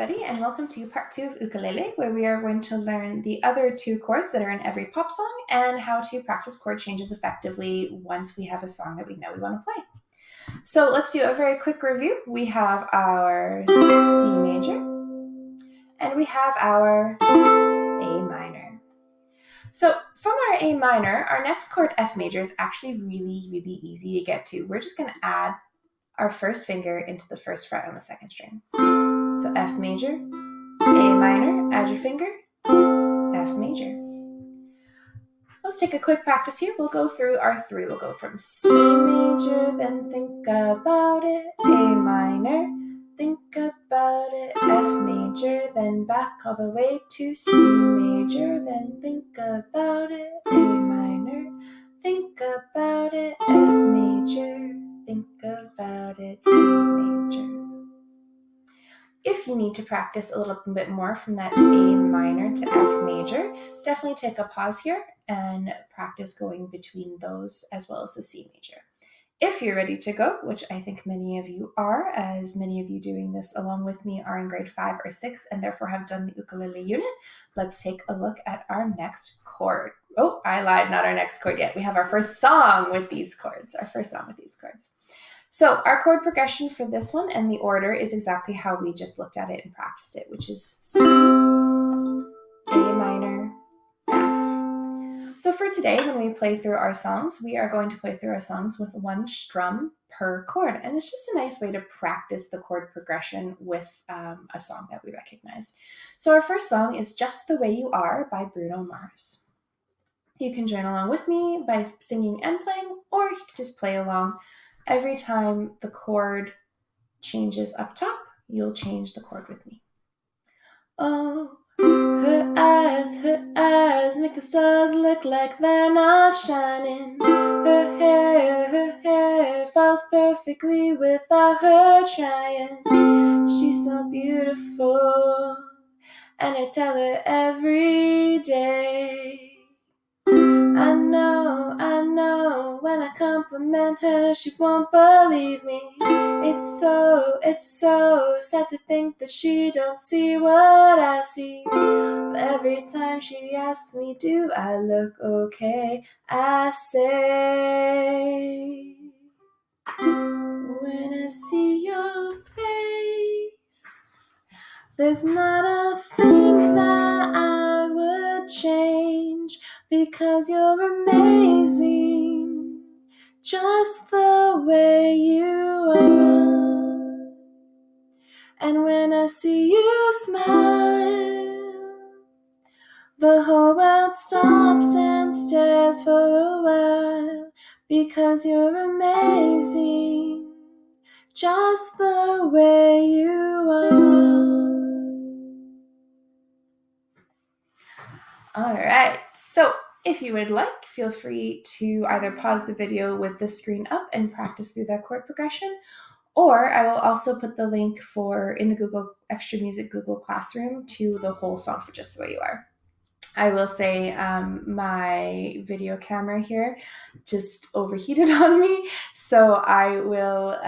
everybody, and welcome to part 2 of Ukulele, where we are going to learn the other 2 chords that are in every pop song and how to practice chord changes effectively once we have a song that we know we want to play. So let's do a very quick review. We have our C major, and we have our A minor. So from our A minor, our next chord, F major, is actually really easy to get to. We're just going to add our first finger into the first fret on the second string. So F major, A minor, add your finger, F major. Let's take a quick practice here. We'll go through our 3. We'll go from C major, then think about it, A minor, think about it, F major, then back all the way to C major, then think about it, A minor, think about it, F major, think about it, C major. If you need to practice a little bit more from that A minor to F major, definitely take a pause here and practice going between those as well as the C major. If you're ready to go, which I think many of you are, as many of you doing this along with me are in grade 5 or 6 and therefore have done the ukulele unit, let's take a look at our next chord. Oh, I lied, not our next chord yet. We have our first song with these chords, So our chord progression for this one and the order is exactly how we just looked at it and practiced it, which is C, A minor, F. So for today, when we play through our songs, we are going to play through our songs with 1 strum per chord. And it's just a nice way to practice the chord progression with a song that we recognize. So our first song is Just the Way You Are by Bruno Mars. You can join along with me by singing and playing, or you can just play along. Every time the chord changes up top, you'll change the chord with me. Oh, her eyes make the stars look like they're not shining. Her hair falls perfectly without her trying. She's so beautiful, and I tell her every day. I know, when I compliment her, she won't believe me. It's so sad to think that she don't see what I see. But every time she asks me, do I look okay, I say, when I see your face, there's not a thing that I would change, because you're amazing, just the way you are. And when I see you smile, the whole world stops and stares for a while, because you're amazing, just the way you are. All right, so if you would like, feel free to either pause the video with the screen up and practice through that chord progression, or I will also put the link in the Google Extra Music Google Classroom to the whole song for Just the Way You Are. I will say my video camera here just overheated on me, so I will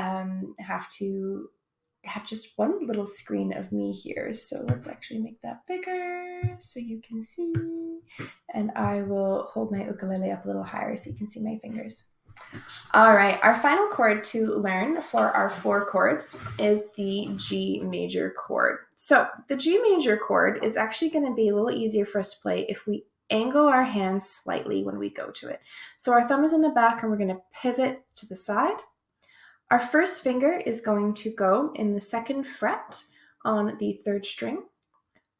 have to have just one little screen of me here. So let's actually make that bigger so you can see. And I will hold my ukulele up a little higher so you can see my fingers. All right, our final chord to learn for our 4 chords is the G major chord. So the G major chord is actually going to be a little easier for us to play if we angle our hands slightly when we go to it. So our thumb is in the back and we're going to pivot to the side. Our first finger is going to go in the 2nd fret on the 3rd string.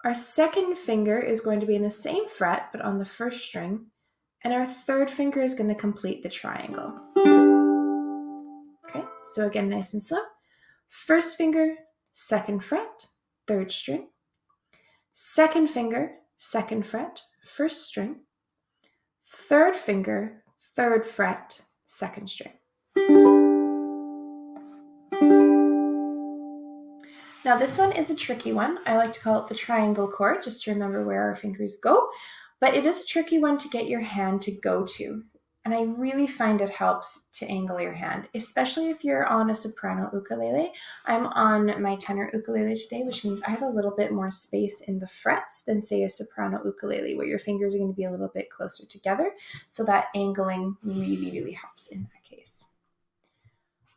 Our second finger is going to be in the same fret, but on the 1st string. And our 3rd finger is going to complete the triangle. Okay, so again, nice and slow. First finger, 2nd fret, 3rd string. Second finger, 2nd fret, 1st string. 3rd finger, 3rd fret, 2nd string. Now this one is a tricky one. I like to call it the triangle chord, just to remember where our fingers go, but it is a tricky one to get your hand to go to. And I really find it helps to angle your hand, especially if you're on a soprano ukulele. I'm on my tenor ukulele today, which means I have a little bit more space in the frets than, say, a soprano ukulele, where your fingers are going to be a little bit closer together. So that angling really, really helps in that case.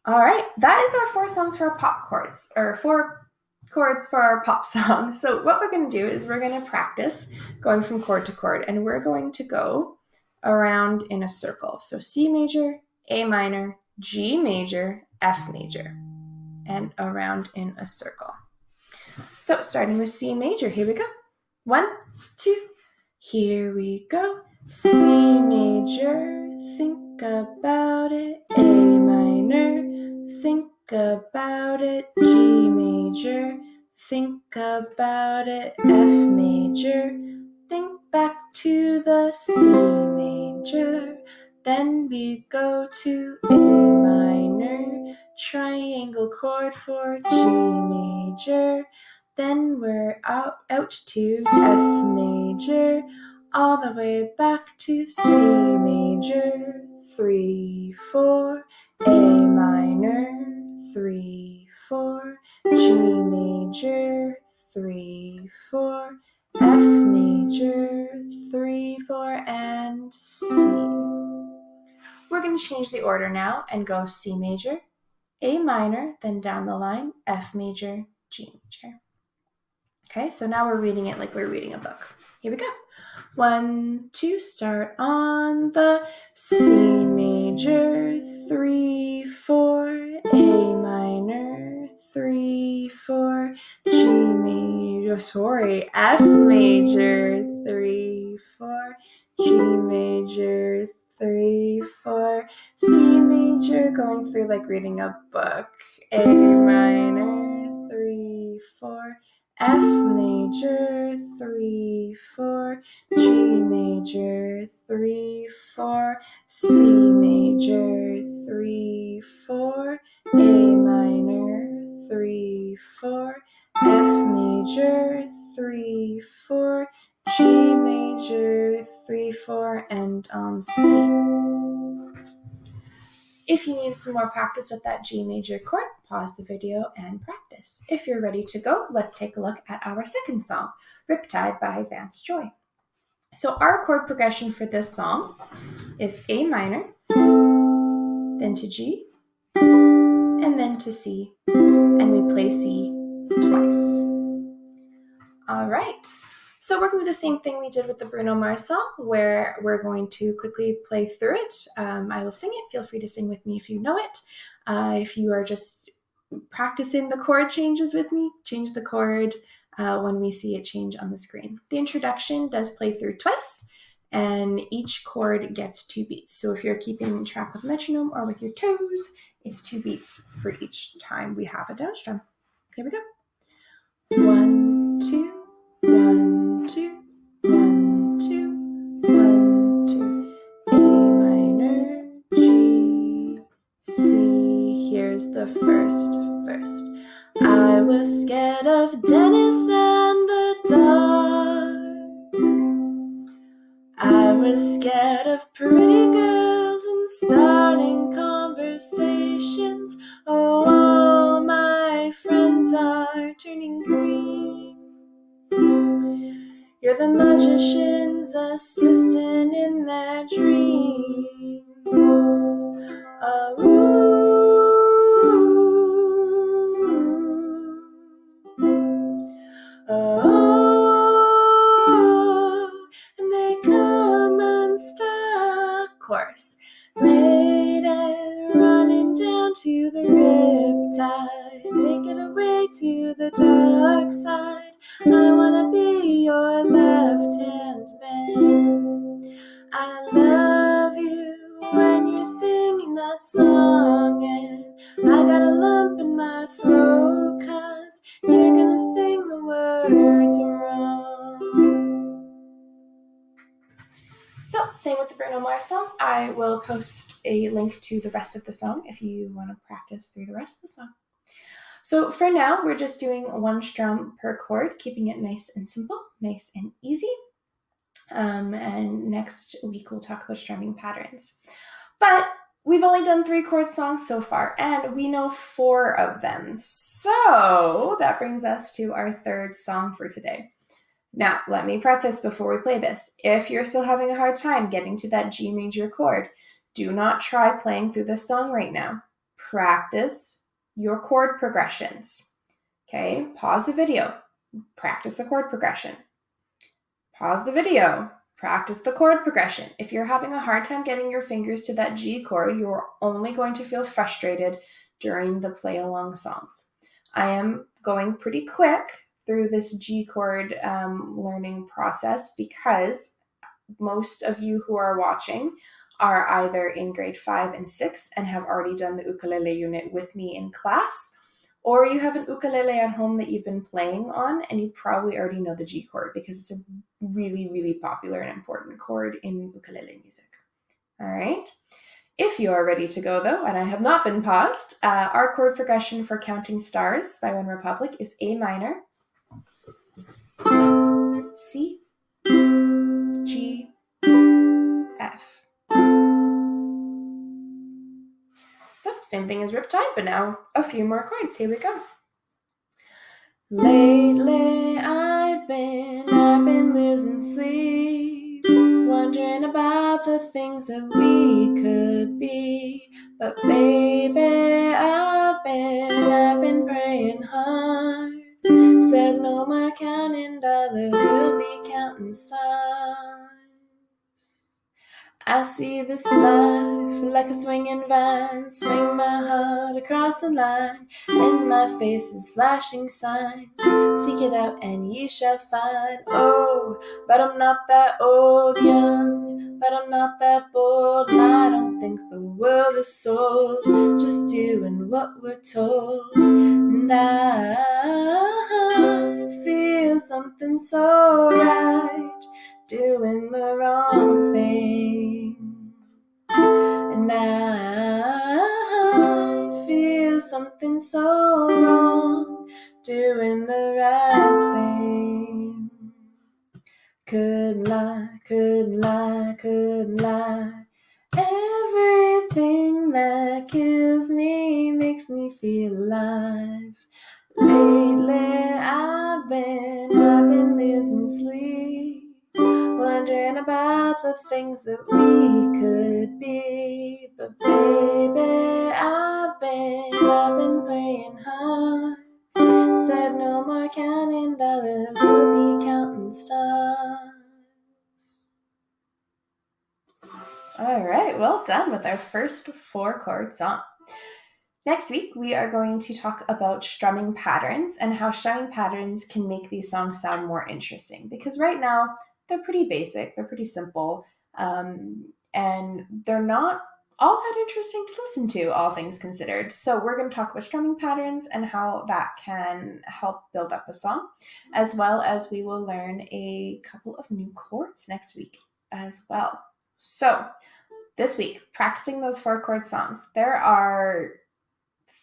All right, that is our 4 songs for our pop chords, or 4 chords for our pop songs. So what we're going to do is we're going to practice going from chord to chord, and we're going to go around in a circle. So C major, A minor, G major, F major, and around in a circle. So starting with C major, here we go. 1, 2, here we go. C major, think about it. A minor, think about it. G major, think about it. F major, think back to the C major. Then we go to A minor, triangle chord for G major. Then we're out to F major, all the way back to C major. 3, 4, A minor, 3, 4, G major, 3, 4, F major, 3, 4, and C. We're going to change the order now and go C major, A minor, then down the line, F major, G major. Okay, so now we're reading it like we're reading a book. Here we go. 1, 2, start on the C major, 3, 4, A minor, 3, 4, G major, F major, 3, 4, G major, 3, 4, C major, going through like reading a book, A minor, 3, 4, F major, 3, 4, G major, 3, 4, C major, 3, 4, A minor, 3, 4, F major, 3, 4, G major, 3, 4, and on C. If you need some more practice with that G major chord, pause the video and practice. If you're ready to go, let's take a look at our second song, Riptide by Vance Joy. So our chord progression for this song is A minor, then to G, and then to C, and we play C twice. All right. So we're going to do the same thing we did with the Bruno Mars song, where we're going to quickly play through it. I will sing it. Feel free to sing with me if you know it. If you are just practicing the chord changes with me, change the chord when we see it change on the screen. The introduction does play through twice, and each chord gets 2 beats. So if you're keeping track with metronome or with your toes, it's 2 beats for each time we have a downstrum. Here we go. 1, 2. 1, 2, 1, 2, 1, 2, A minor, G, C. Here's the first verse. I was scared of Dennis and the dark. I was scared of pretty girls and starting conversations. Oh, all my friends are turning green. You're the magician's assistant in their dreams. Oh, oh, and they come unstuck. Chorus. Lady, running down to the riptide, take it away to the dark side. I wanna be your left-hand man. I love you when you're singing that song, and I got a lump in my throat 'cause you're gonna sing the words wrong. So, same with the Bruno Mars song. I will post a link to the rest of the song if you want to practice through the rest of the song. So for now, we're just doing 1 strum per chord, keeping it nice and simple, nice and easy. And next week we'll talk about strumming patterns. But we've only done 3 chord songs so far, and we know 4 of them. So that brings us to our 3rd song for today. Now, let me preface before we play this. If you're still having a hard time getting to that G major chord, do not try playing through this song right now. Practice your chord progressions. Okay, pause the video. Practice the chord progression. Pause the video. Practice the chord progression. If you're having a hard time getting your fingers to that G chord, you're only going to feel frustrated during the play along songs. I am going pretty quick through this G chord learning process because most of you who are watching are either in grade 5 and 6 and have already done the ukulele unit with me in class, or you have an ukulele at home that you've been playing on and you probably already know the G chord because it's a really, really popular and important chord in ukulele music. All right. If you are ready to go though, and I have not been paused, our chord progression for Counting Stars by One Republic is A minor, C, G, F. So same thing as Riptide, but now a few more chords. Here we go. Lately I've been losing sleep, wondering about the things that we could be. But baby, I've been praying hard. Said no more counting dollars, we'll be counting stars. I see this life like a swinging vine, swing my heart across the line, and my face is flashing signs. Seek it out and ye shall find. Oh, but I'm not that old, young, but I'm not that bold. I don't think the world is sold, just doing what we're told. And I feel something so right, doing the wrong thing. And I feel something so wrong, doing the right thing. Couldn't lie, couldn't lie, couldn't lie. Everything that kills me makes me feel alive. Lately I've been losing sleep, wondering about the things that we could be. But baby, I've been praying hard. Said no more counting dollars, we'll be counting stars. All right, well done with our first 4 chord song. Next week, we are going to talk about strumming patterns and how strumming patterns can make these songs sound more interesting. Because right now, they're pretty basic, they're pretty simple, and they're not all that interesting to listen to, all things considered. So we're going to talk about strumming patterns and how that can help build up a song, as well as we will learn a couple of new chords next week as well. So this week, practicing those 4 chord songs, there are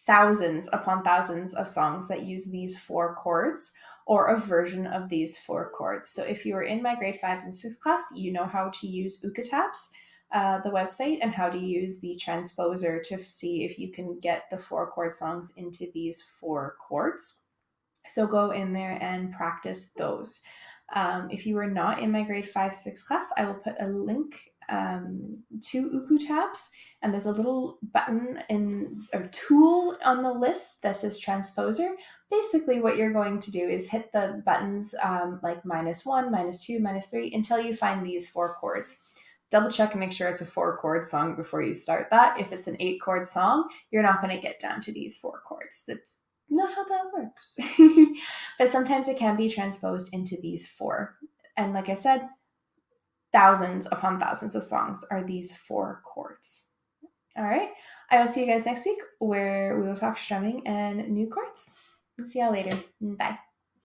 thousands upon thousands of songs that use these 4 chords or a version of these 4 chords. So if you were in my grade 5 and 6 class, you know how to use Ukulele, the website, and how to use the transposer to see if you can get the 4 chord songs into these 4 chords. So go in there and practice those. If you were not in my grade 5-6 class, I will put a link to Ukulele, and there's a little button or tool on the list that says transposer. Basically what you're going to do is hit the buttons like -1, -2, -3 until you find these 4 chords. Double check and make sure it's a 4 chord song before you start that. If it's an 8 chord song, you're not going to get down to these 4 chords. That's not how that works. But sometimes it can be transposed into these 4. And like I said, thousands upon thousands of songs are these 4 chords. All right. I will see you guys next week where we will talk strumming and new chords. See y'all later. Bye.